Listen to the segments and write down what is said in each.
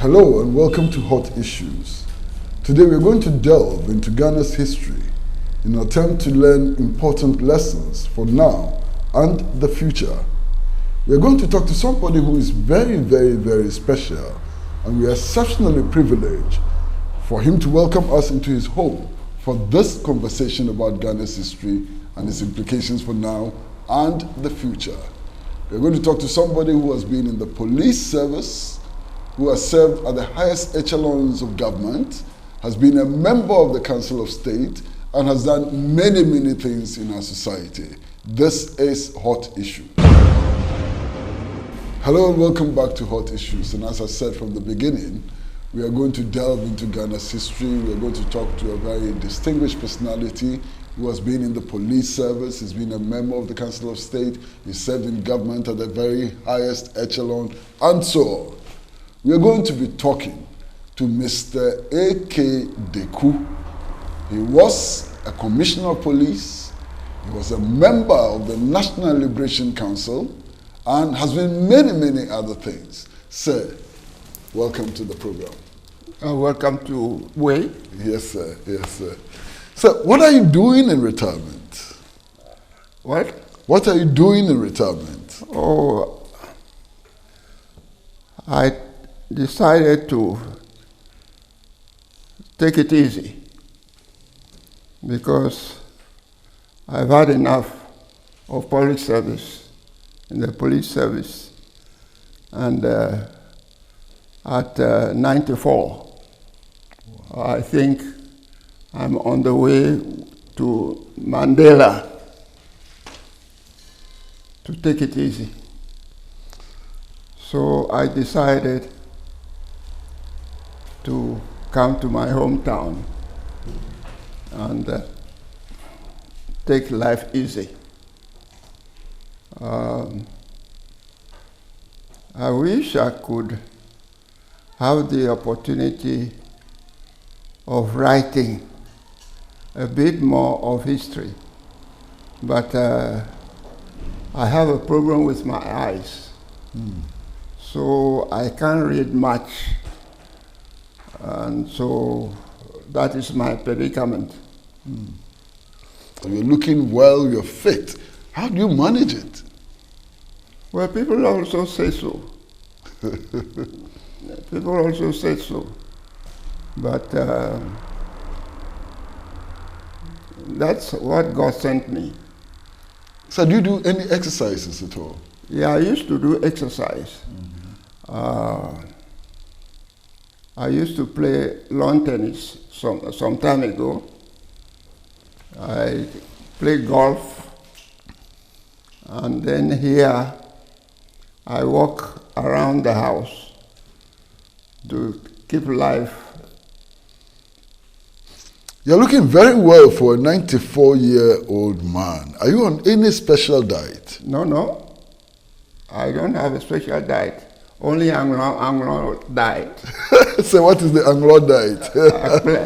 Hello and welcome to Hot Issues. Today we're going to delve into Ghana's history in an attempt to learn important lessons for now and the future. We're going to talk to somebody who is very special, and we are exceptionally privileged for him to welcome us into his home for this conversation about Ghana's history and its implications for now and the future. We're going to talk to somebody who has been in the police service, who has served at the highest echelons of government, has been a member of the Council of State, and has done many things in our society. This is Hot Issue. Hello and welcome back to Hot Issues. And as I said from the beginning, we are going to delve into Ghana's history. We are going to talk to a very distinguished personality who has been in the police service, he's been a member of the Council of State, he served in government at the very highest echelon, and so on. We are going to be talking to Mr. A.K. Deku. He was a commissioner of police, he was a member of the National Liberation Council, and has been many other things. Sir, welcome to the program. Welcome to Way. Yes, sir. Yes, sir. So, what are you doing in retirement? What? What are you doing in retirement? Oh, I decided to take it easy because I've had enough of public service, in the police service, and at 94, I think I'm on the way to Mandela to take it easy. So I decided to come to my hometown and take life easy. I wish I could have the opportunity of writing a bit more of history, but I have a problem with my eyes, so I can't read much, and so that is my predicament. You're looking well, you're fit. How do you manage it? Well, people also say so. People also say so, but that's what God sent me. So do you do any exercises at all? Yeah, I used to do exercise. I used to play lawn tennis some time ago. I play golf, and then here I walk around the house to keep life. You're looking very well for a 94-year-old man. Are you on any special diet? No. I don't have a special diet. Only Anglo diet. So what is the Anglo diet?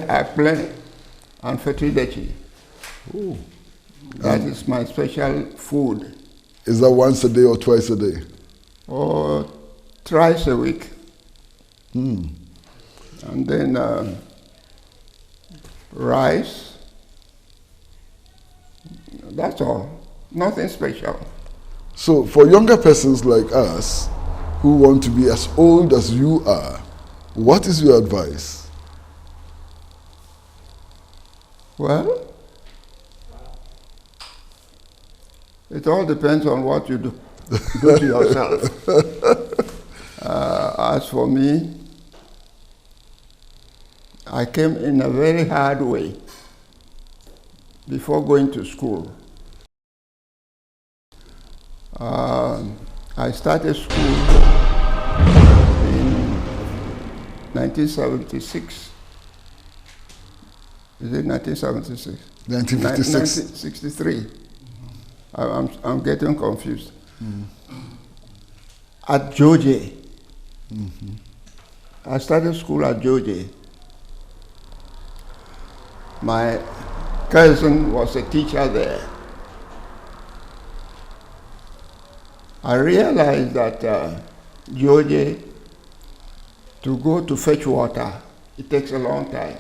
I play Anthony. That is my special food. Is that once a day or twice a day? Or thrice a week. And then rice. That's all. Nothing special. So for younger persons like us who want to be as old as you are, what is your advice? Well, it all depends on what you do to yourself. As for me, I came in a very hard way before going to school. I started school in 1976. Is it 1976? 1956. 1963. I'm getting confused. At Georgia. I started school at Georgia. My cousin was a teacher there. I realized that Georgia to go to fetch water. It takes a long time.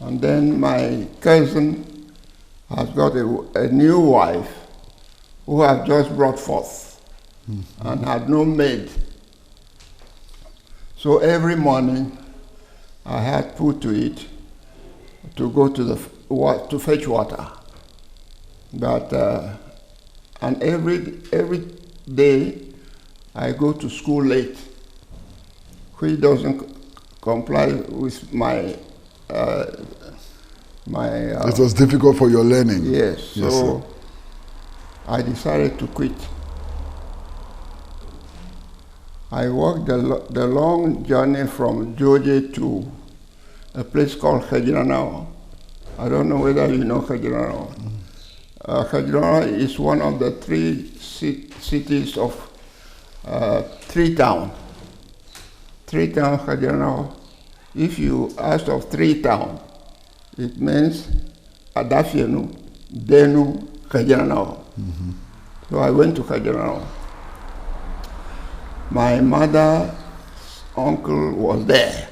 And then my cousin has got a new wife who have just brought forth and had no maid. So every morning I had put to it to go to fetch water. But and every day I go to school late, which doesn't comply with my it was difficult for your learning. Yes, so sir. I decided to quit. I walked the long journey from Georgia to a place called Khajranao. I don't know whether you know Khajranao. Khajranao is one of the three cities of Three Town. Three Town, Khajranao. If you ask of Three Town, it means Adafienu, Denu, Khajranao. So I went to Khajranao. My mother's uncle was there.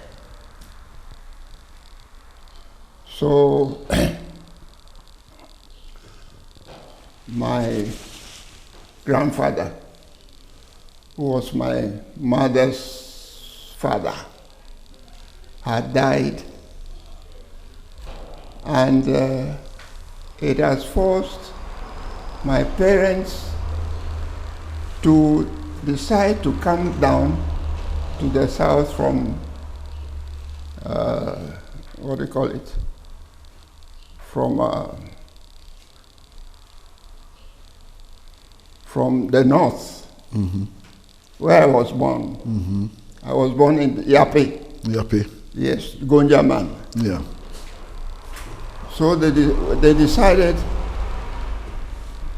So my grandfather, who was my mother's father, had died, and it has forced my parents to decide to come down to the south from, what do you call it? From the north, where I was born. I was born in Yapi. Yapi. Yes, Gonjaman. Yeah. So they decided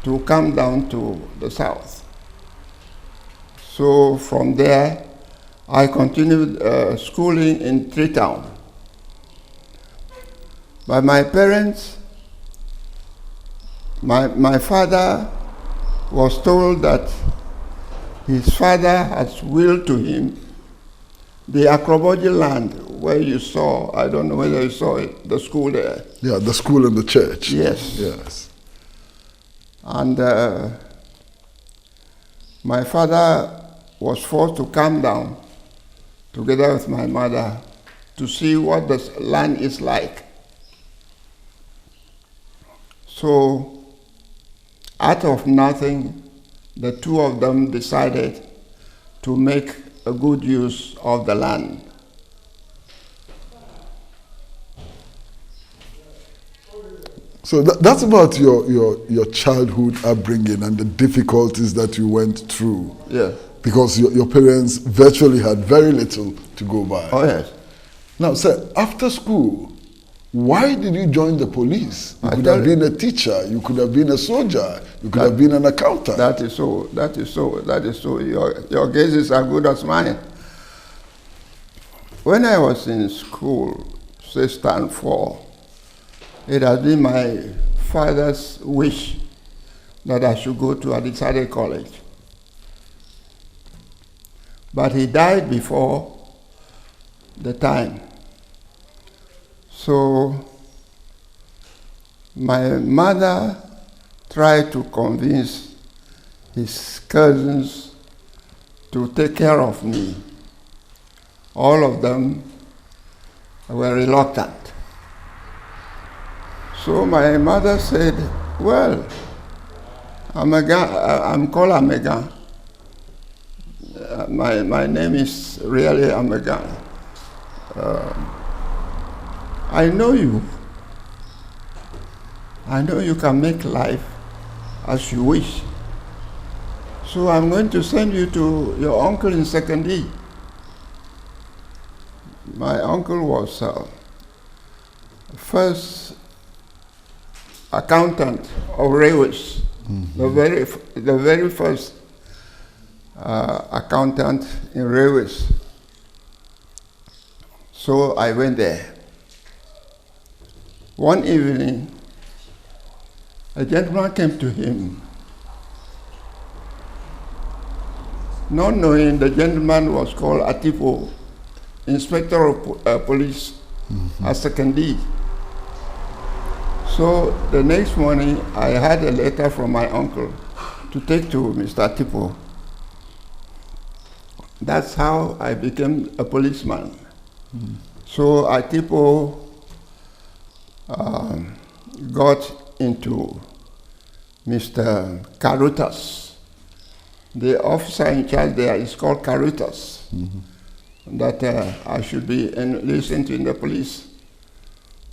to come down to the south. So from there, I continued schooling in Three Town. But my parents, my father was told that his father has willed to him the Akroboji land where you saw, I don't know whether you saw it, the school there. Yeah, the school and the church. Yes. Yes. And my father was forced to come down together with my mother to see what the land is like. So out of nothing, the two of them decided to make a good use of the land. So that's about your childhood upbringing and the difficulties that you went through. Yeah. Because your parents virtually had very little to go by. Oh, yes. Now, sir, after school, why did you join the police? You could have been a teacher, you could have been a soldier, you could have been an accountant. That is so. Your guesses are good as mine. When I was in school, say stand 4, it has been my father's wish that I should go to Adisade College. But he died before the time. So my mother tried to convince his cousins to take care of me. All of them were reluctant. So my mother said, well, I'm called Amegan. My name is really Amegan. I know you. I know you can make life as you wish. So I'm going to send you to your uncle in Second E. My uncle was first accountant of railways, the very first accountant in railways. So I went there. One evening, a gentleman came to him not knowing the gentleman was called Atipo, Inspector of Police, as second D. So the next morning, I had a letter from my uncle to take to Mr. Atipo. That's how I became a policeman. So Atipo got into Mr. Karutas. The officer in charge there is called Karutas, that I should be enlisted in the police.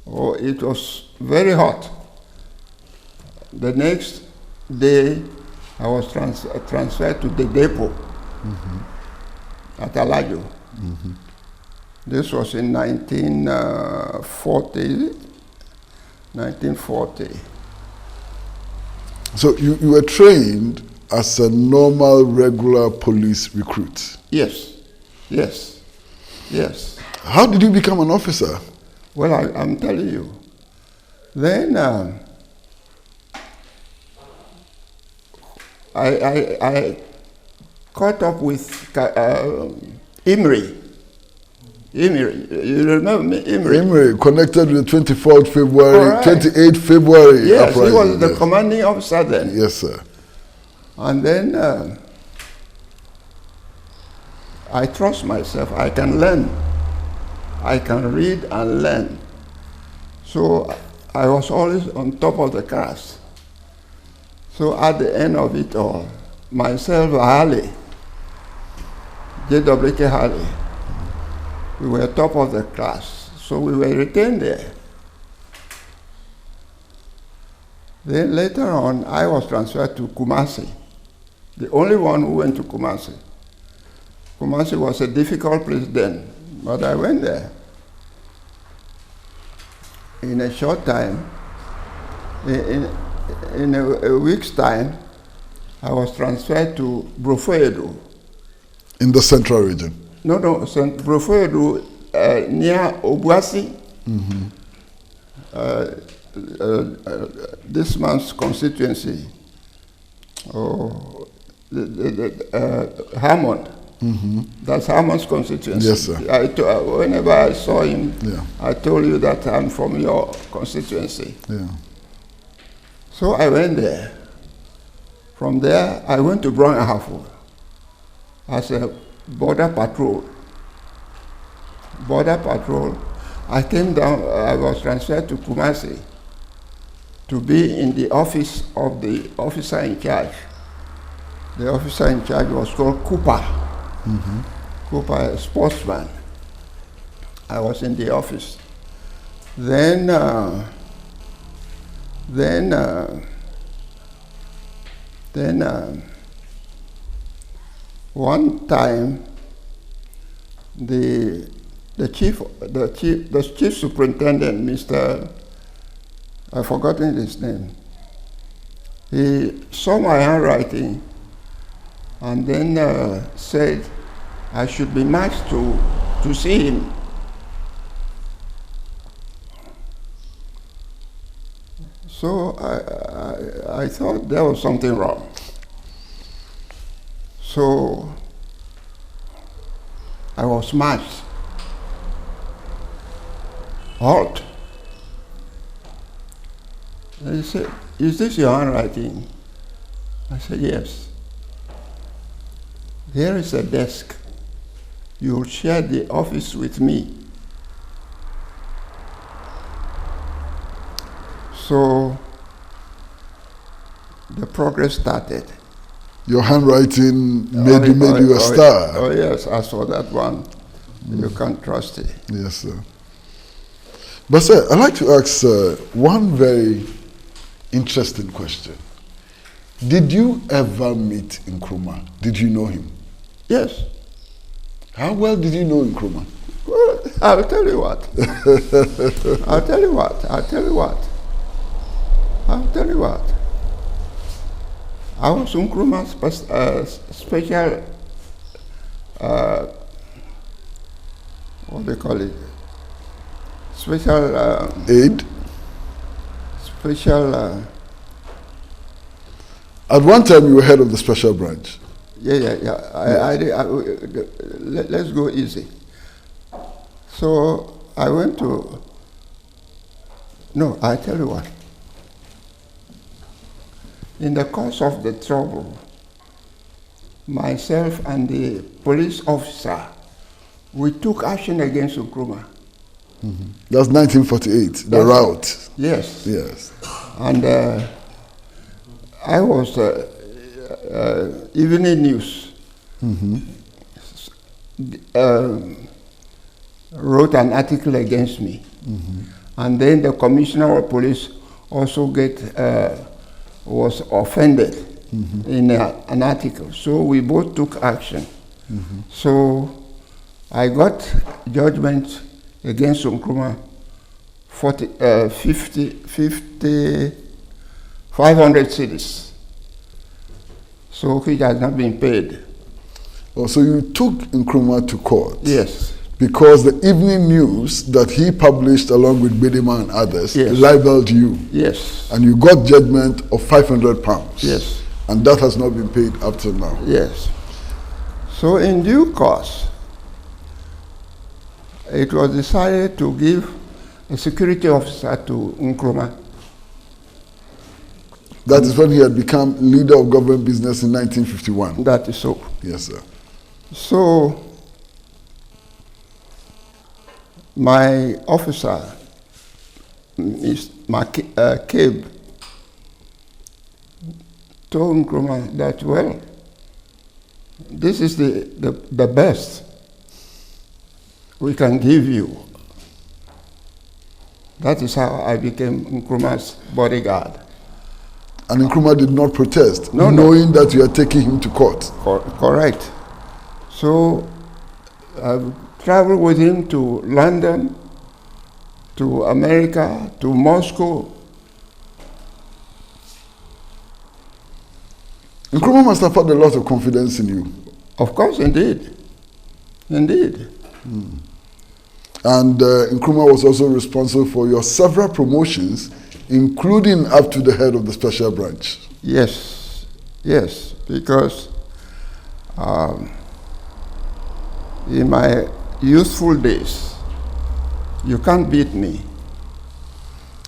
Oh, it was very hot. The next day, I was transferred to the depot at Alajo. This was in 1940. 1940. So you were trained as a normal, regular police recruit? Yes, yes, yes. How did you become an officer? Well, I'm telling you. Then I caught up with Imri. Imri, you remember me, Imri? Imri, connected with 24th February, right. 28th February. Yes, uprising. he was the commanding officer then. Yes, sir. And then I trust myself. I can learn. I can read and learn. So I was always on top of the class. So at the end of it all, myself, Harley, J.W.K. Harley, we were top of the class. So we were retained there. Then later on, I was transferred to Kumasi, the only one who went to Kumasi. Kumasi was a difficult place then, but I went there. In a short time, in a week's time, I was transferred to Brofoedo. In the central region? No, Brofoedo, near Obuasi. This man's constituency, Hammond. That's Hammond's constituency. Yes, sir. Whenever I saw him, Yeah. I told you that I'm from your constituency. Yeah. So I went there. From there, I went to Brong-Ahafo as a border patrol. Border patrol. I came down, I was transferred to Kumasi to be in the office of the officer in charge. The officer in charge was called Cooper. Cooper, a sportsman. I was in the office. Then one time, the chief superintendent, Mr. I've forgotten his name. He saw my handwriting and then said I should be marched to see him. So I thought there was something wrong. So I was marched. Halt. And he said, "Is this your handwriting?" I said, "Yes." "Here is a desk. You will share the office with me." So the progress started. Your handwriting made you a star. Oh yes, as for that one, you can't trust it. Yes, sir. But sir, I'd like to ask one very interesting question. Did you ever meet Nkrumah? Did you know him? Yes. How well did you know Nkrumah? Well, I'll tell you what. I'll tell you what. I was Nkrumah's special, what do you call it? Special aid? Special. At one time you were head of the special branch. Let's go easy. So I went to. No, I tell you what. In the course of the trouble, myself and the police officer, we took action against Nkrumah. Mm-hmm. That's 1948, the rout. Yes. Yes. And I was Evening News. Mm-hmm. Wrote an article against me. Mm-hmm. And then the commissioner of police also was offended in an article. So we both took action. Mm-hmm. So I got judgment against Nkrumah 500 cedis. So which has not been paid. Oh, so you took Nkrumah to court? Yes. Because the Evening News that he published along with Bedema and others libeled you. Yes. And you got judgment of £500. Yes. And that has not been paid up to now. Yes. So in due course, it was decided to give a security officer to Nkrumah. That is when he had become leader of government business in 1951. That is so. Yes, sir. So my officer, Mr. Cabe, told Nkrumah that, well, this is the best we can give you. That is how I became Nkrumah's bodyguard. And Nkrumah did not protest, knowing that you are taking him to court. Correct. So I traveled with him to London, to America, to Moscow. Nkrumah must have had a lot of confidence in you. Of course, indeed. Indeed. Mm. And Nkrumah was also responsible for your several promotions, including up to the head of the special branch. Yes, yes, because in my youthful days, you can't beat me.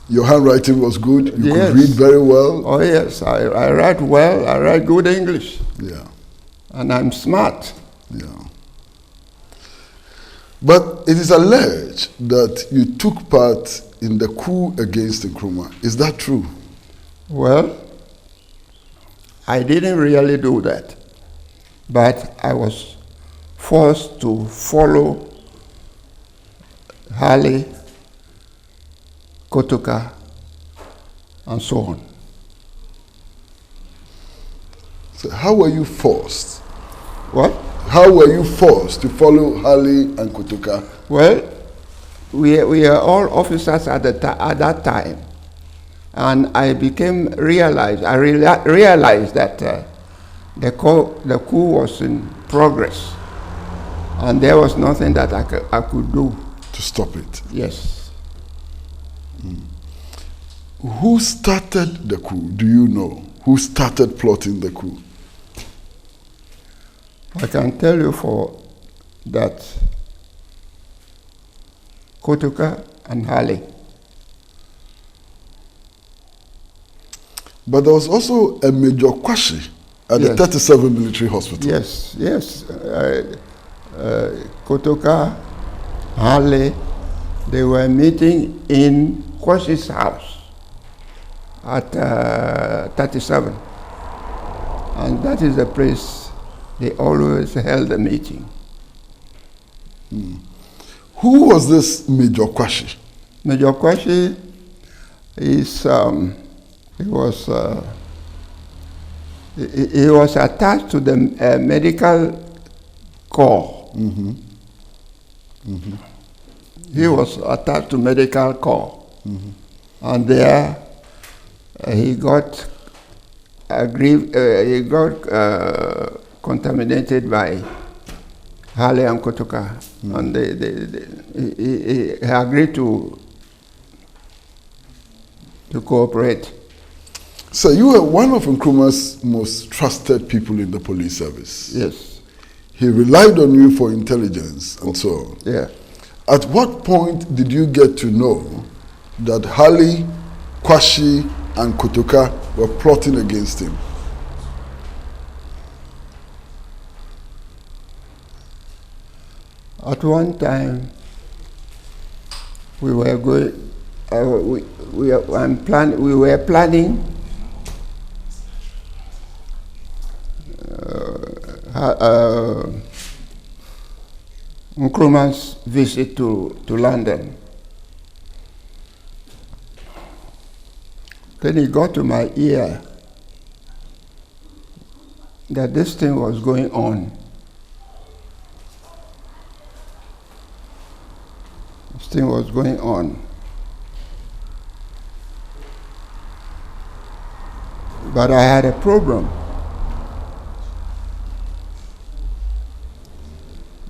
Your handwriting was good, you Yes. could read very well. Oh yes, I write well, I write good English. Yeah. And I'm smart. Yeah. But it is alleged that you took part in the coup against Nkrumah. Is that true? Well, I didn't really do that, but I was forced to follow Hale, Kotoka, and so on. So how were you forced? What? How were you forced to follow Hale and Kotoka? Well, we are all officers at that time, and I realized that the coup was in progress, and there was nothing that I could do to stop it. Yes. Mm. Who started the coup? Do you know who started plotting the coup? I can tell you for that Kotoka and Hale. But there was also a Major Kwashiie at the 37 Military Hospital. Yes, yes. Kotoka, Hale, they were meeting in Kwashi's house at 37. And that is the place they always held a meeting. Hmm. Who was this Major Kwashiie? Major Kwashiie is, he was attached to the medical corps. Mm-hmm. Mm-hmm. He was attached to medical corps. Mm-hmm. And there he got contaminated by Hale and Kotoka, and he agreed to cooperate. So you were one of Nkrumah's most trusted people in the police service. Yes. He relied on you for intelligence and so on. Yeah. At what point did you get to know that Hali, Kwashie, and Kotoka were plotting against him? At one time, we were going. We were planning Nkrumah's visit to London. Then it got to my ear that this thing was going on. This thing was going on. But I had a problem.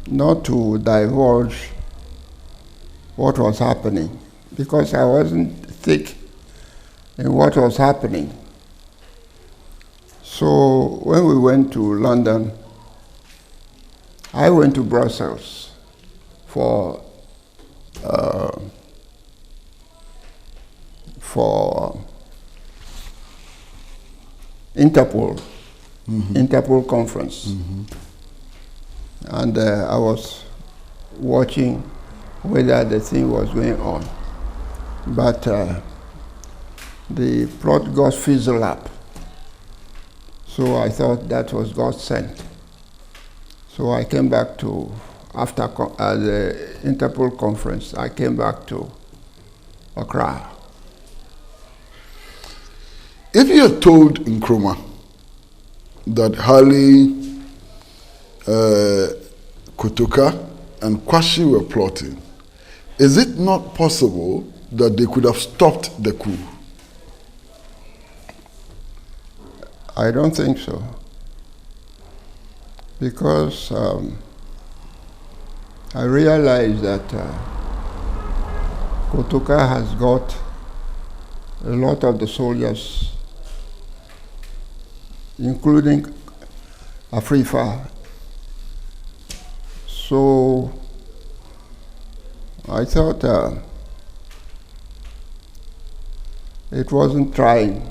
Not to divulge what was happening, because I wasn't thick in what was happening. So when we went to London, I went to Brussels for Interpol, Interpol conference. And I was watching whether the thing was going on. But the plot got fizzled up. So I thought that was God sent. So I came back to, after the Interpol conference, I came back to Accra. If you had told Nkrumah that Hali, Kotoka, and Kwashie were plotting, is it not possible that they could have stopped the coup? I don't think so. Because I realized that Kotoka has got a lot of the soldiers, including Afrifa. So I thought it wasn't trying.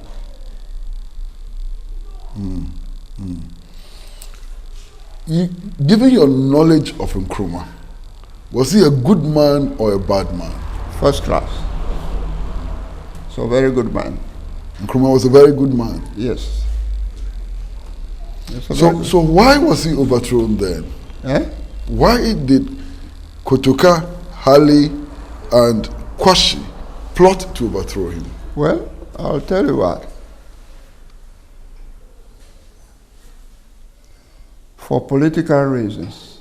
Given your knowledge of Nkrumah, was he a good man or a bad man? First class. So very good man. Nkrumah was a very good man. Yes. So why was he overthrown then? Eh? Why did Kotoka, Hali, and Kwashie plot to overthrow him? Well, I'll tell you what. For political reasons,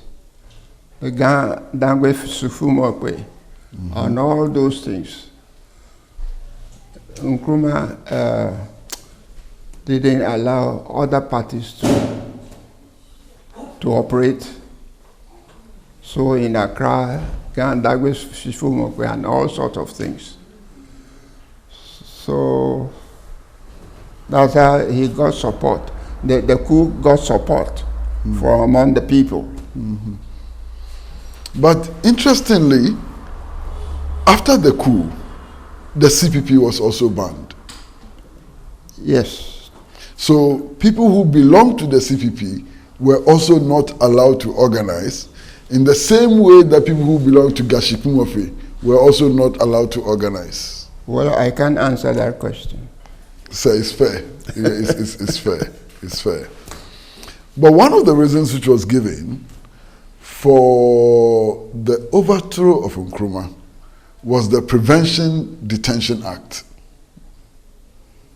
the Dangwe Sufumokwe and all those things, Nkrumah didn't allow other parties to operate. So in Accra, Dangwe Sufumokwe and all sorts of things. So that's how he got support. The coup got support from among the people. But interestingly, after the coup, the CPP was also banned. Yes. So people who belonged to the CPP were also not allowed to organize, in the same way that people who belonged to Gashipumofe were also not allowed to organize. Well, I can't answer that question. So it's fair. It's fair. It's fair. But one of the reasons which was given for the overthrow of Nkrumah was the Prevention Detention Act.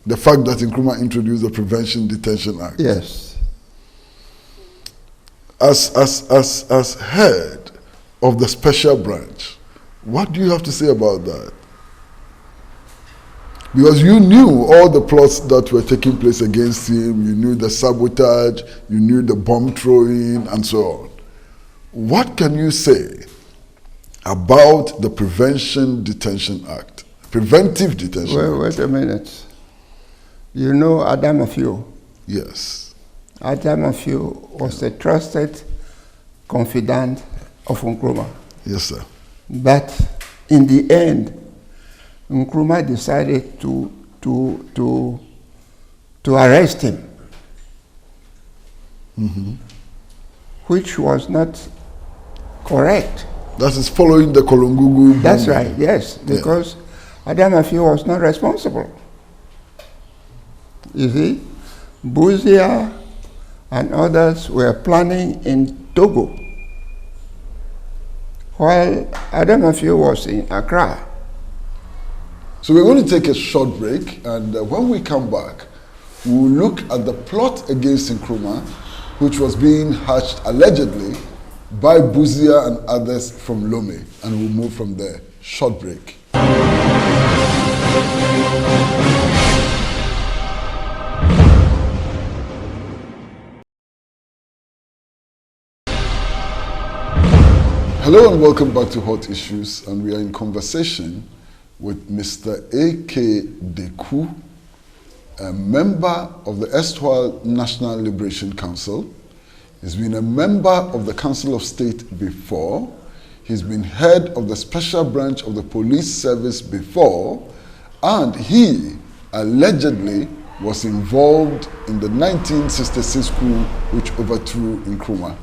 The fact that Nkrumah introduced the Prevention Detention Act. Yes. As head of the special branch, what do you have to say about that? Because you knew all the plots that were taking place against him, you knew the sabotage, you knew the bomb throwing, and so on. What can you say about the Prevention Detention Act? Preventive detention. Well, wait a minute. You know Adamafio? Yes. Adamafio was a trusted confidant of Nkrumah. Yes, sir. But in the end, Nkrumah decided to arrest him, which was not correct. That is following the Kolongugu. That's right, yes, because Adamafio was not responsible. You see, Buzia and others were planning in Togo, while Adamafio was in Accra. So we're going to take a short break, and when we come back, we'll look at the plot against Nkrumah, which was being hatched allegedly by Buzia and others from Lome, and we'll move from there. Short break. Hello and welcome back to Hot Issues, and we are in conversation with Mr. A.K. Deku, a member of the erstwhile National Liberation Council. He's been a member of the Council of State before. He's been head of the special branch of the police service before, and he allegedly was involved in the 1966 coup which overthrew Nkrumah.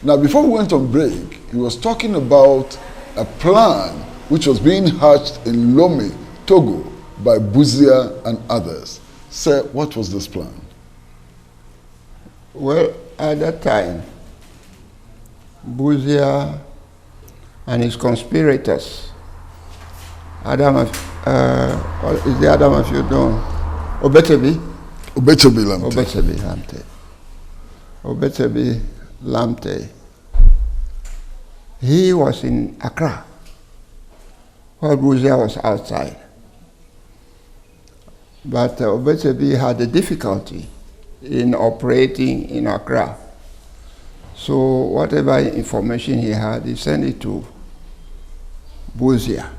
Now, before we went on break, he was talking about a plan which was being hatched in Lome, Togo, by Buzia and others. Sir, what was this plan? Well, at that time, Buzia and his conspirators, what is the Adamafio doing? Obetebi Lamte. He was in Accra, while Buzia was outside. But Obetebi had a difficulty in operating in Accra. So whatever information he had, he sent it to Buzia.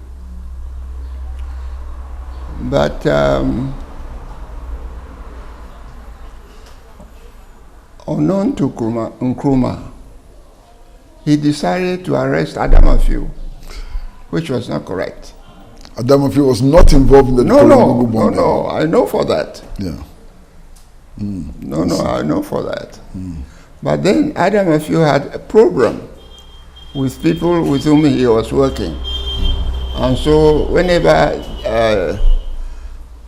But unknown to Nkrumah, he decided to arrest Adamafio, which was not correct. Adamafio was not involved in the Kolongugu bombing. No, I know for that. Yeah. I know for that. But then Adamafio had a program with people with whom he was working. And so whenever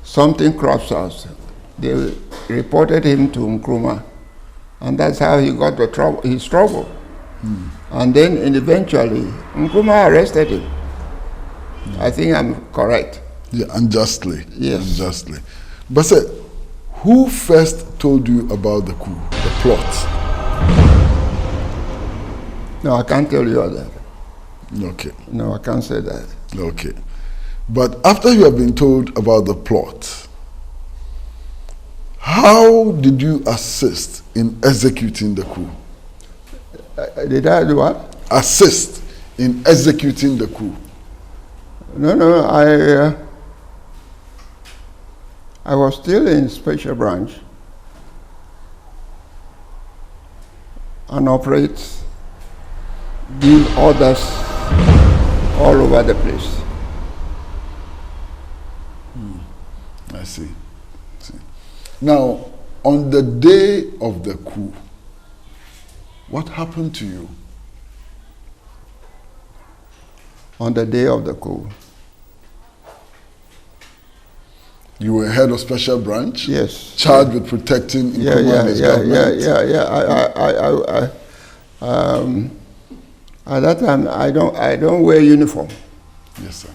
something crops out, they reported him to Nkrumah. And that's how he got his trouble. And then eventually, Nkrumah arrested him. I think I'm correct. Yeah, unjustly. Yes. Unjustly. But sir, who first told you about the coup, the plot? No, I can't tell you all that. Okay. No, I can't say that. Okay. But after you have been told about the plot, how did you assist in executing the coup? Did I do what? Assist in executing the coup. No, I was still in special branch and operate, give orders all over the place. I see. Now, on the day of the coup, what happened to you? On the day of the coup. You were head of special branch? Yes. Charged with protecting Nkrumah and his government? At that time, I don't wear uniform. Yes, sir.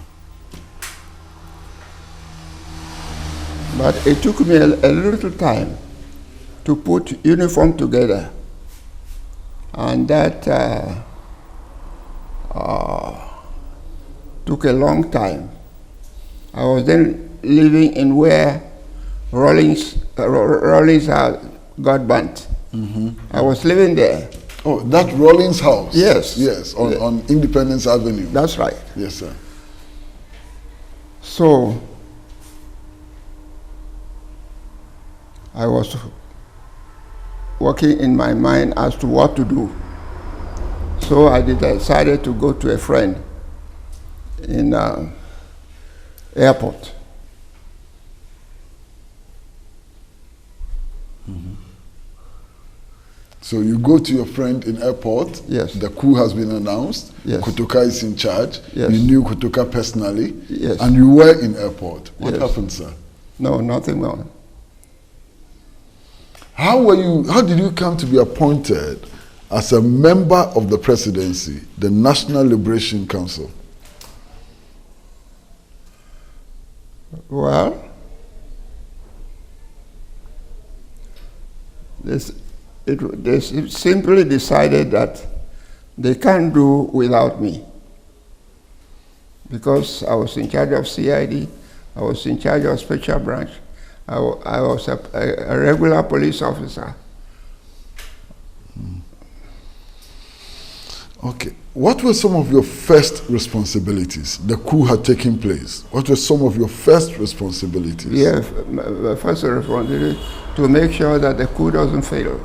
But it took me a little time to put uniform together. And that took a long time. I was then living in where Rawlings got burnt. I was living there. Oh, that Rawlings house? Yes. Yes, on Independence Avenue. That's right. Yes, sir. So, I was working in my mind as to what to do. So I decided to go to a friend in airport. Mm-hmm. So you go to your friend in airport. Yes. The coup has been announced. Yes. Kotoka is in charge. Yes. You knew Kotoka personally. Yes. And you were in airport. What Yes. happened, sir? No, nothing more. How did you come to be appointed as a member of the presidency, the National Liberation Council? Well, they simply decided that they can't do without me, because I was in charge of CID, I was in charge of special branch, I was a regular police officer. Okay. What were some of your first responsibilities? The coup had taken place. What were some of your first responsibilities? Yeah, my first responsibility to make sure that the coup doesn't fail.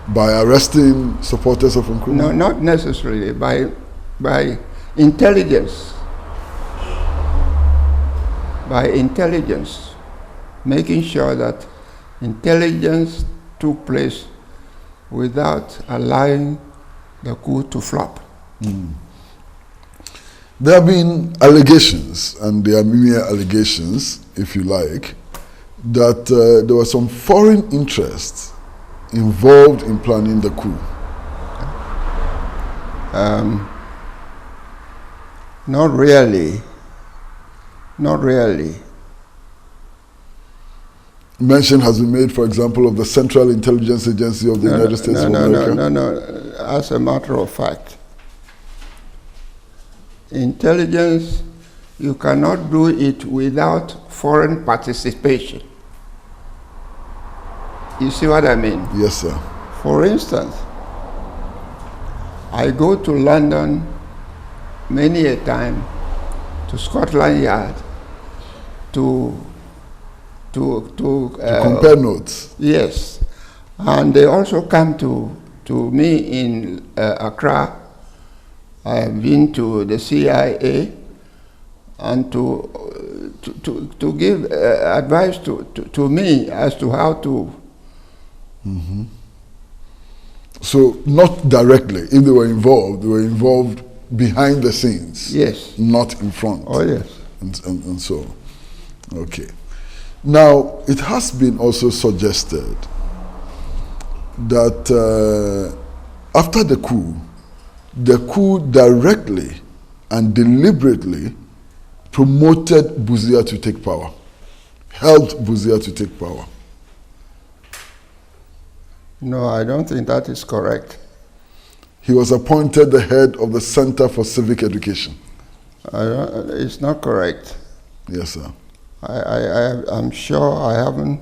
By arresting supporters of Nkrumah? No, not necessarily. By intelligence. By intelligence. Making sure that intelligence took place without allowing the coup to flop. Mm. There have been allegations, and they are mere allegations, if you like, that there was some foreign interests involved in planning the coup. Not really. Not really. Mention has been made, for example, of the Central Intelligence Agency of the United States of America. No. As a matter of fact, intelligence, you cannot do it without foreign participation. You see what I mean? Yes, sir. For instance, I go to London many a time, to Scotland Yard, to compare notes. Yes, and they also come to me in Accra. I have been to the CIA and to give advice to me as to how to. Mm-hmm. So not directly. If they were involved behind the scenes. Yes. Not in front. Oh yes. And so, okay. Now, it has been also suggested that after the coup directly and deliberately promoted Busia to take power, helped Busia to take power. No, I don't think that is correct. He was appointed the head of the Center for Civic Education. It's not correct. Yes, sir. I'm sure I haven't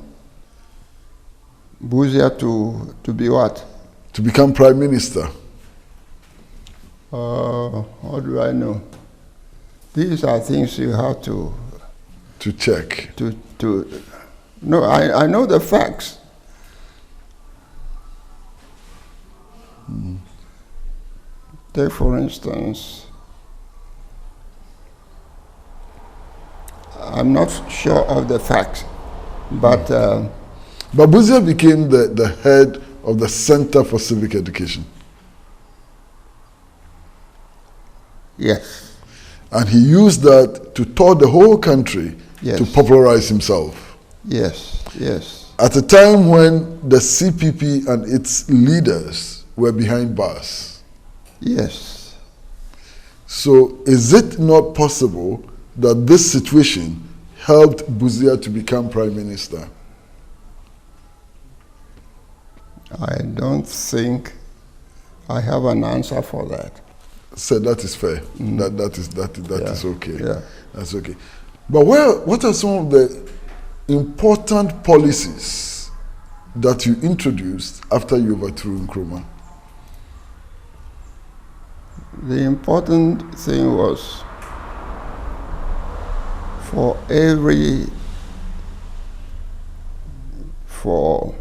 Busia to be what? To become Prime Minister. How do I know? These are things you have to check. No, I know the facts. Mm. Take, for instance, I'm not sure of the facts, but Busia became the head of the Center for Civic Education. Yes. And he used that to tour the whole country. Yes. To popularize himself. Yes, yes. At a time when the CPP and its leaders were behind bars. Yes. So is it not possible that this situation helped Busia to become Prime Minister? I don't think I have an answer for that. So that is fair. Mm. That is okay. Yeah. That's okay. But what are some of the important policies that you introduced after you overthrew Nkrumah? The important thing was for every for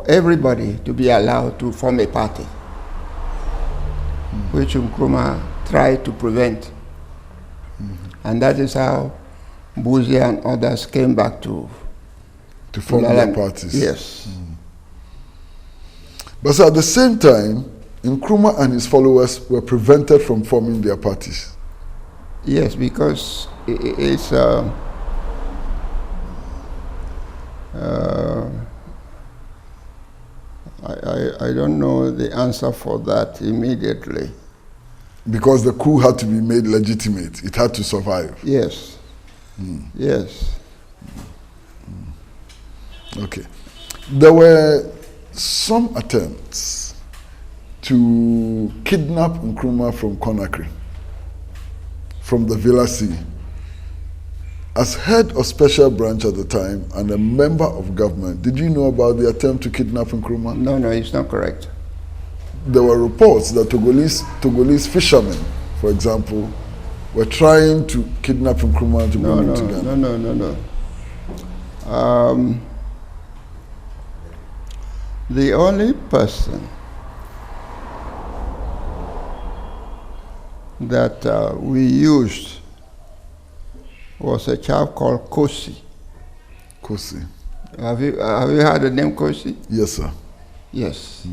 everybody to be allowed to form a party, which Nkrumah tried to prevent. And that is how Buzi and others came back to form their parties. Yes. But so at the same time, Nkrumah and his followers were prevented from forming their parties. Yes, because it's I don't know the answer for that immediately. Because the coup had to be made legitimate. It had to survive. Yes. Yes. Okay. There were some attempts to kidnap Nkrumah from Conakry, from the Villa C. As head of special branch at the time and a member of government, did you know about the attempt to kidnap Nkrumah? No, it's not correct. There were reports that Togolese fishermen, for example, were trying to kidnap Nkrumah to bring him to Ghana. No. The only person that we used was a chap called Kwesi. Kwesi. Have you heard the name Kwesi? Yes, sir. Yes.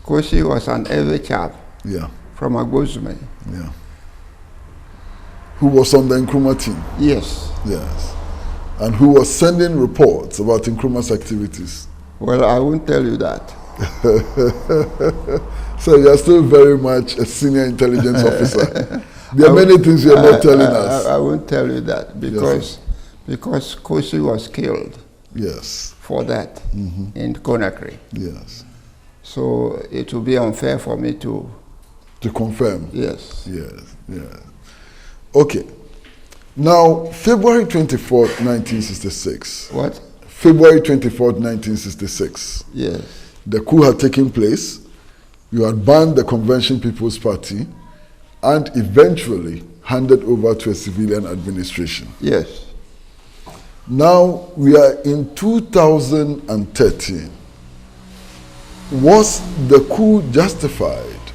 Kwesi was an Ewe chap. Yeah. From Agozume. Yeah. Who was on the Nkrumah team? Yes. Yes. And who was sending reports about Nkrumah's activities? Well, I won't tell you that. So you are still very much a senior intelligence officer. There are many things you are not telling us. I won't tell you that because Kwesi was killed. Yes. For that in Conakry. Yes. So it will be unfair for me to confirm. Yes. Yes. Yes. Okay. Now, February 24th, 1966. What? February 24th, 1966. Yes. The coup had taken place. You had banned the Convention People's Party and eventually handed over to a civilian administration. Yes. Now we are in 2013. Was the coup justified?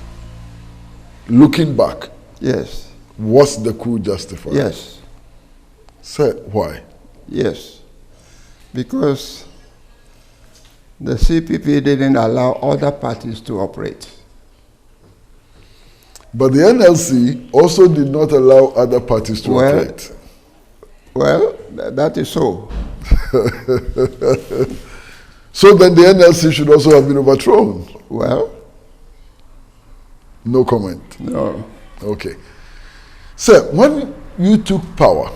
Looking back. Yes. Was the coup justified? Yes. Say why? Yes. Because the CPP didn't allow other parties to operate. But the NLC also did not allow other parties to operate. Well, that is so. So then the NLC should also have been overthrown. Well. No comment. No. Okay. Sir, when you took power,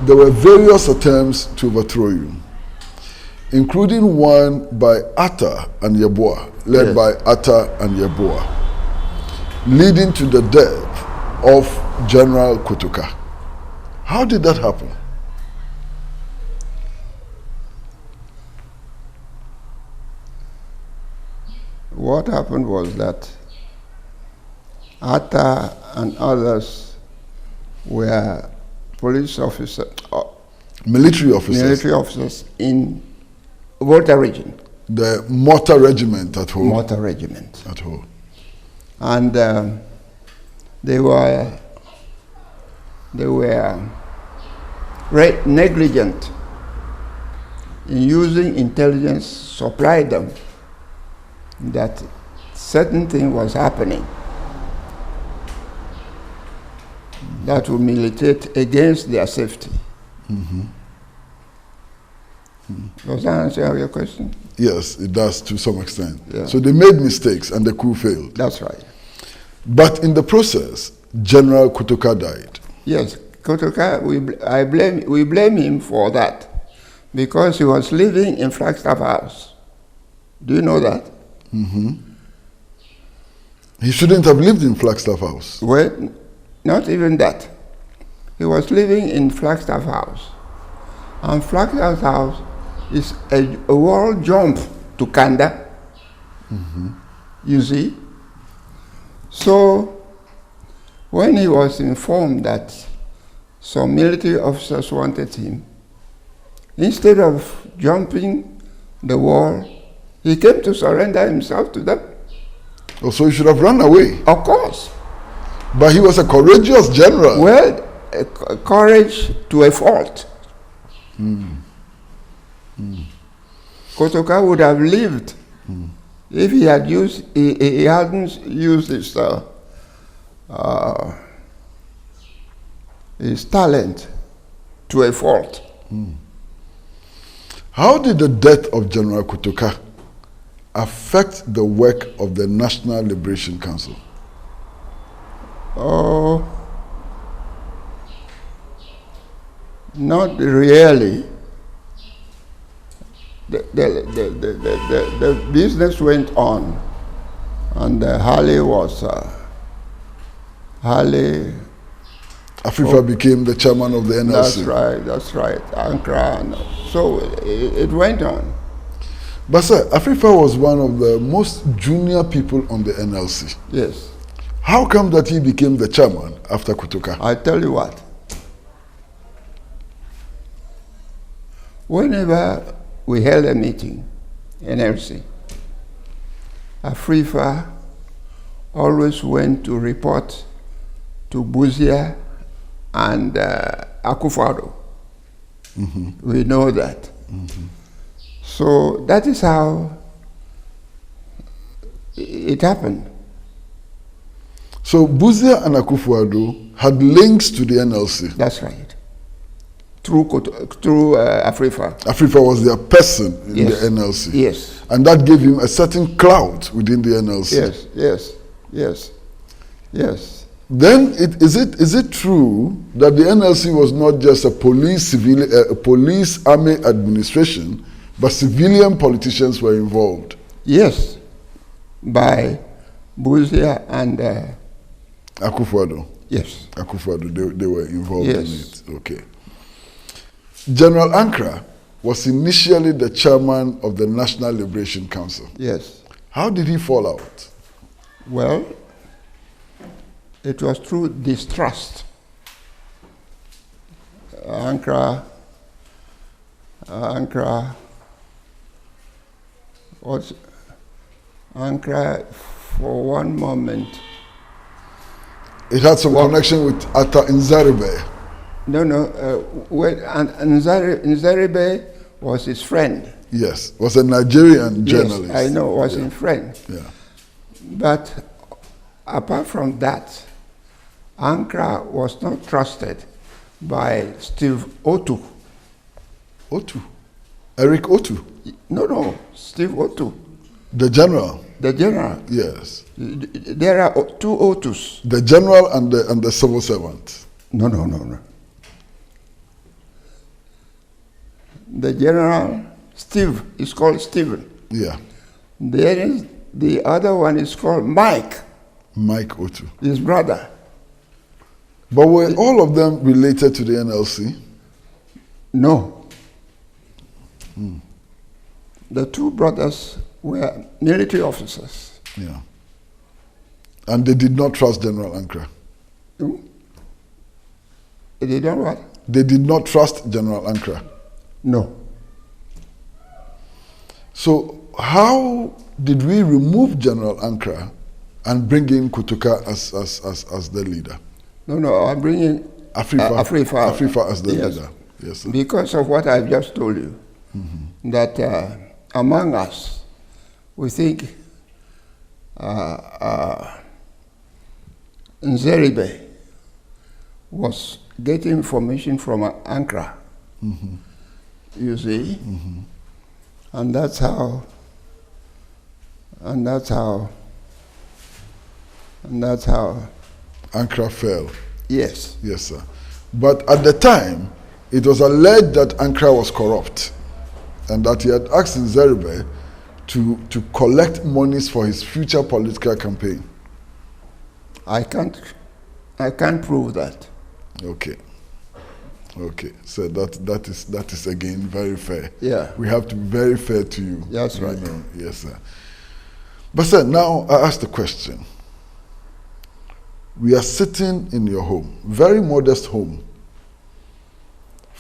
there were various attempts to overthrow you, including one by Atta and Yeboah, led by Atta and Yeboah, leading to the death of General Kotoka. How did that happen? What happened was that Atta and others were police officers, military officers in Volta region. The Mortar Regiment at home. Mortar Regiment. At home. And they were negligent in using intelligence to supply them that certain thing was happening that would militate against their safety. Does that answer your question? Yes, it does to some extent. Yeah. So they made mistakes and the coup failed. That's right. But in the process, General Kotoka died. Yes, Kotoka, we blame him for that because he was living in Flagstaff House. Do you know that? He shouldn't have lived in Flagstaff House. Well, not even that. He was living in Flagstaff House. And Flagstaff House is a wall jump to Kanda. You see? So, when he was informed that some military officers wanted him. Instead of jumping the wall, he came to surrender himself to them. Oh, so he should have run away. Of course. But he was a courageous general. Well, courage to a fault. Kotoka would have lived if he had he hadn't used his talent to a fault. How did the death of General Kotoka affect the work of the National Liberation Council? Oh, not really. The business went on, and Harley Afrifa became the chairman of the NLC. That's right, Ankara. And so it went on. But sir, Afrifa was one of the most junior people on the NLC. Yes. How come that he became the chairman after Kotoka? I tell you what. Whenever we held a meeting in NLC, Afrifa always went to report to Buzia and Akufo-Addo. We know that. So that is how it happened. So Buzia and Akufo-Addo had links to the NLC. That's right. Through Afrifa. Afrifa was their person in Yes. the NLC. Yes. And that gave him a certain clout within the NLC. Yes. Then is it true that the NLC was not just a police army administration, but civilian politicians were involved? Yes. By Buzia and Akufo-Addo. yes. Akufo-Addo, they were involved in Yes. it. Okay. General Ankara was initially the chairman of the National Liberation Council. Yes. How did he fall out? Well, it was through distrust. Ankara for one moment. It had some connection with Atta Nzaribe. No, Nzaribe was his friend. Yes, was a Nigerian journalist. Yes, I know, was his friend. Yeah. But apart from that, Ankara was not trusted by Steve Otu. Otu? Eric Otu? No, Steve Otu. The general? The general. Yes. There are two Otus. The general and the civil servant? No. The general, Steve, is called Stephen. Yeah. The other one is called Mike. Mike Otu. His brother. But were all of them related to the NLC? No. The two brothers were military officers. Yeah. And they did not trust General Ankara? They don't what? They did not trust General Ankara? No. So how did we remove General Ankara and bring in Kotoka as the leader? No, I'm bringing Afrifa as the leader. Yes, sir. Because of what I've just told you, that among us, we think Nzeribe was getting information from Ankara. You see? And that's how Ankara fell. Yes. Yes, sir. But at the time, it was alleged that Ankara was corrupt and that he had asked Nzeribe to collect monies for his future political campaign. I can't prove that. Okay. So that is again very fair. Yeah. We have to be very fair to you. That's right. Yes, sir. But sir, now I ask the question. We are sitting in your home, very modest home,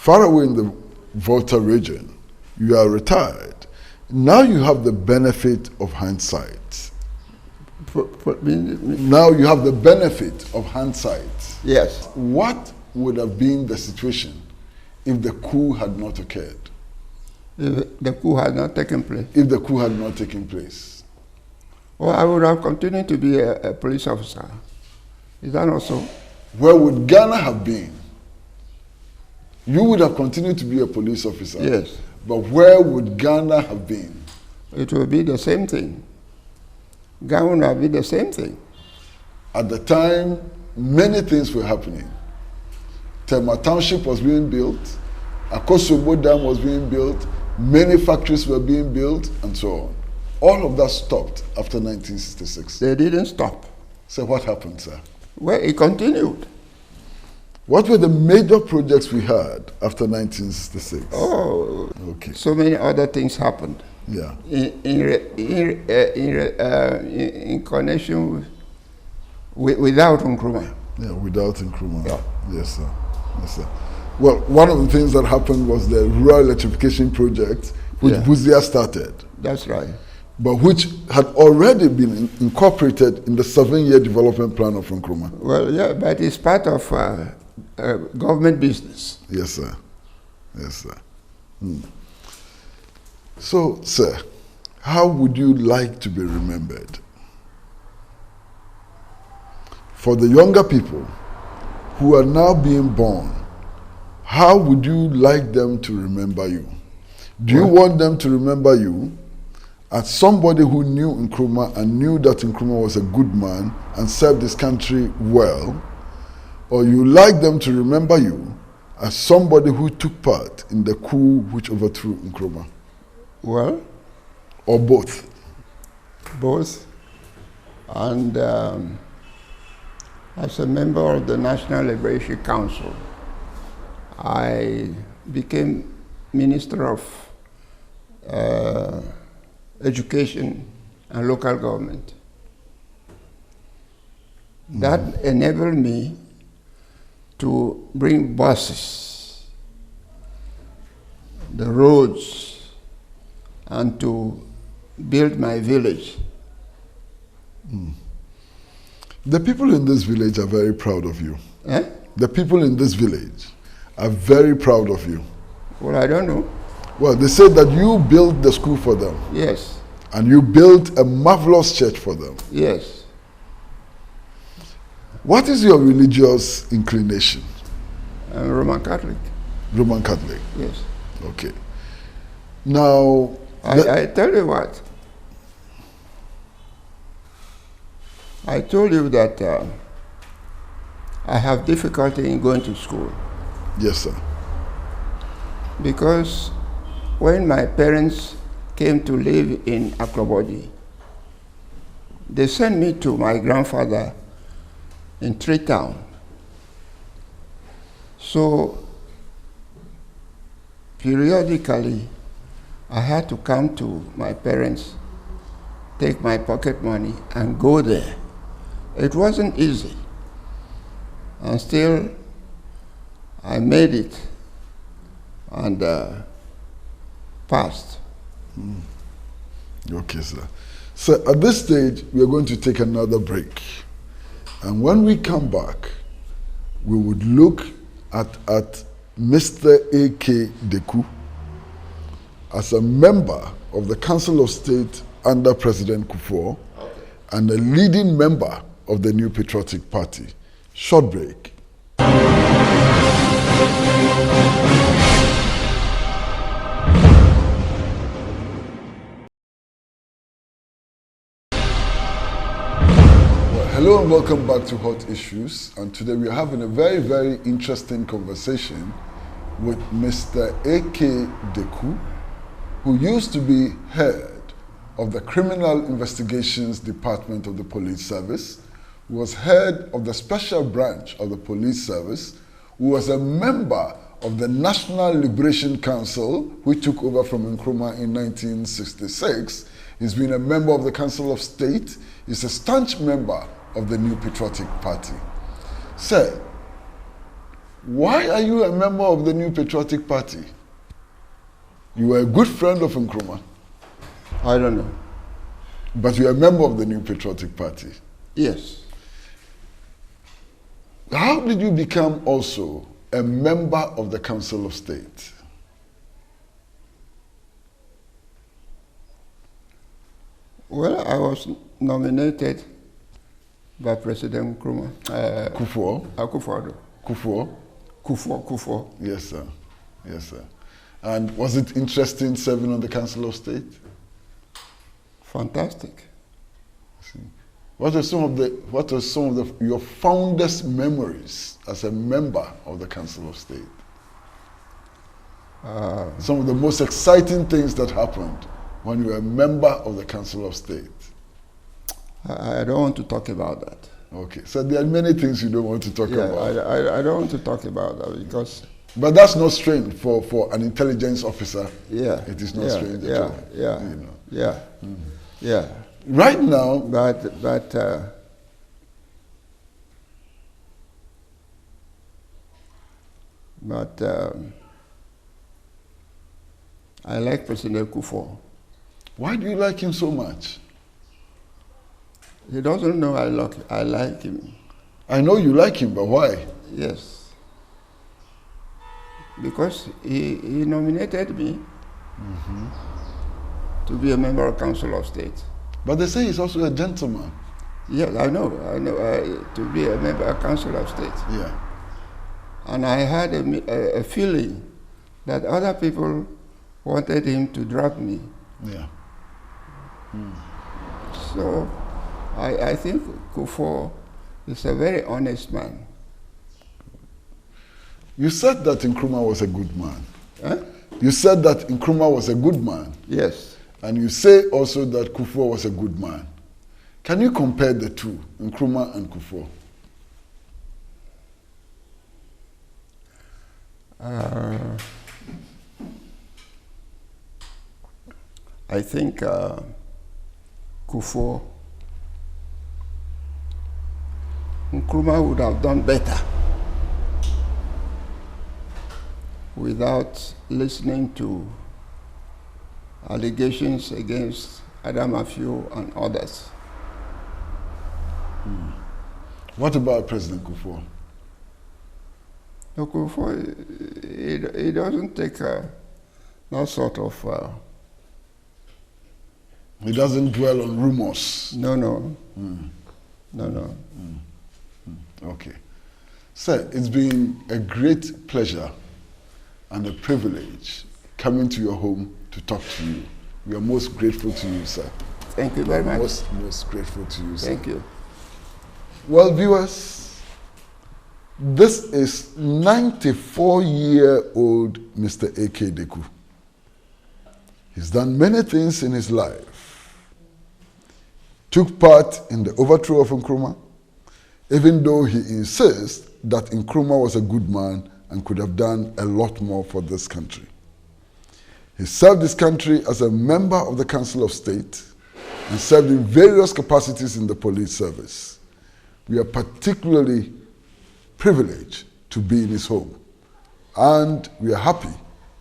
far away in the Volta region. You are retired. Now you have the benefit of hindsight. Now you have the benefit of hindsight. Yes. What would have been the situation if the coup had not occurred? If the coup had not taken place? If the coup had not taken place? Well, I would have continued to be a police officer. Is that not so? Where would Ghana have been? You would have continued to be a police officer. Yes. But where would Ghana have been? It would be the same thing. Ghana would have been the same thing. At the time, many things were happening. Tema Township was being built, Akosobo Dam was being built, many factories were being built, and so on. All of that stopped after 1966. They didn't stop. So what happened, sir? Well, it continued. What were the major projects we had after 1966? Oh, okay. So many other things happened. Yeah. In connection without Nkrumah. Yeah, without Nkrumah. Yeah. Yes, sir. Yes, sir. Well, one of the things that happened was the rural electrification project, which Buzia started. That's right. But which had already been incorporated in the 7-year development plan of Nkrumah. Well, yeah, but it's part of government business. Yes, sir. Yes, sir. So, sir, how would you like to be remembered? For the younger people who are now being born, how would you like them to remember you? Do you want them to remember you as somebody who knew Nkrumah and knew that Nkrumah was a good man and served his country well? Or you like them to remember you as somebody who took part in the coup which overthrew Nkrumah? Well, or both? Both. And as a member of the National Liberation Council, I became Minister of Education and Local Government. That enabled me to bring buses, the roads, and to build my village. The people in this village are very proud of you. Eh? The people in this village are very proud of you. Well, I don't know. Well, they said that you built the school for them. Yes. And you built a marvelous church for them. Yes. What is your religious inclination? I'm Roman Catholic. Roman Catholic? Yes. Okay. Now, I tell you what. I told you that I have difficulty in going to school. Yes, sir. Because when my parents came to live in Akrobody, they sent me to my grandfather in Treetown. So periodically, I had to come to my parents, take my pocket money, and go there. It wasn't easy. And still, I made it and passed. Okay, sir. So at this stage, we are going to take another break. And when we come back, we would look at Mr. A.K. Deku as a member of the Council of State under President Kufuor and a leading member of the New Patriotic Party. Short break. Hello and welcome back to Hot Issues, and today we are having a very, very interesting conversation with Mr. A.K. Deku, who used to be head of the Criminal Investigations Department of the Police Service, who was head of the Special Branch of the Police Service, who was a member of the National Liberation Council, which took over from Nkrumah in 1966. He's been a member of the Council of State. He's a staunch member of the New Patriotic Party. Sir, Why are you a member of the New Patriotic Party? You were a good friend of Nkrumah. I don't know. But you are a member of the New Patriotic Party. Yes. How did you become also a member of the Council of State? Well, I was nominated by President Nkrumah. Kufuor? Akufo-Addo. Kufuor? Kufuor. Yes, sir. Yes, sir. And was it interesting serving on the Council of State? Fantastic. See. What are some of your fondest memories as a member of the Council of State? Some of the most exciting things that happened when you were a member of the Council of State? I don't want to talk about that. Okay, so there are many things you don't want to talk about. I don't want to talk about that because... But that's not strange for an intelligence officer. Yeah. It is not strange at all. Yeah. You know. Yeah. Mm-hmm. Yeah. Right now... But I like President Kufuor. Why do you like him so much? He doesn't know I like him. I know you like him, but why? Yes. Because he nominated me to be a member of Council of State. But they say he's also a gentleman. Yes, I know, to be a member of Council of State. Yeah. And I had a feeling that other people wanted him to drop me. Yeah. So I think Kufuor is a very honest man. You said that Nkrumah was a good man. Huh? You said that Nkrumah was a good man. Yes. And you say also that Kufuor was a good man. Can you compare the two, Nkrumah and Kufuor? I think Kufuor, Nkrumah would have done better without listening to allegations against Adam Afio and others. What about President Kufuor? No, Kufuor, he doesn't take that sort of... He doesn't dwell on rumors. No. Okay. Sir, it's been a great pleasure and a privilege coming to your home to talk to you. We are most grateful to you, sir. Thank you very much. Most grateful to you, sir. Thank you. Well, viewers, this is 94-year-old Mr. A.K. Deku. He's done many things in his life. Took part in the overthrow of Nkrumah, even though he insists that Nkrumah was a good man and could have done a lot more for this country. He served this country as a member of the Council of State and served in various capacities in the police service. We are particularly privileged to be in his home, and we are happy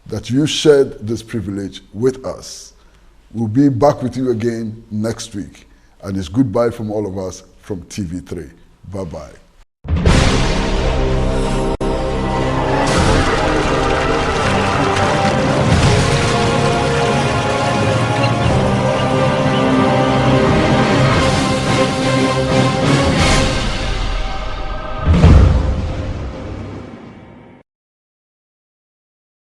that you shared this privilege with us. We'll be back with you again next week, and it's goodbye from all of us from TV3. Bye-bye.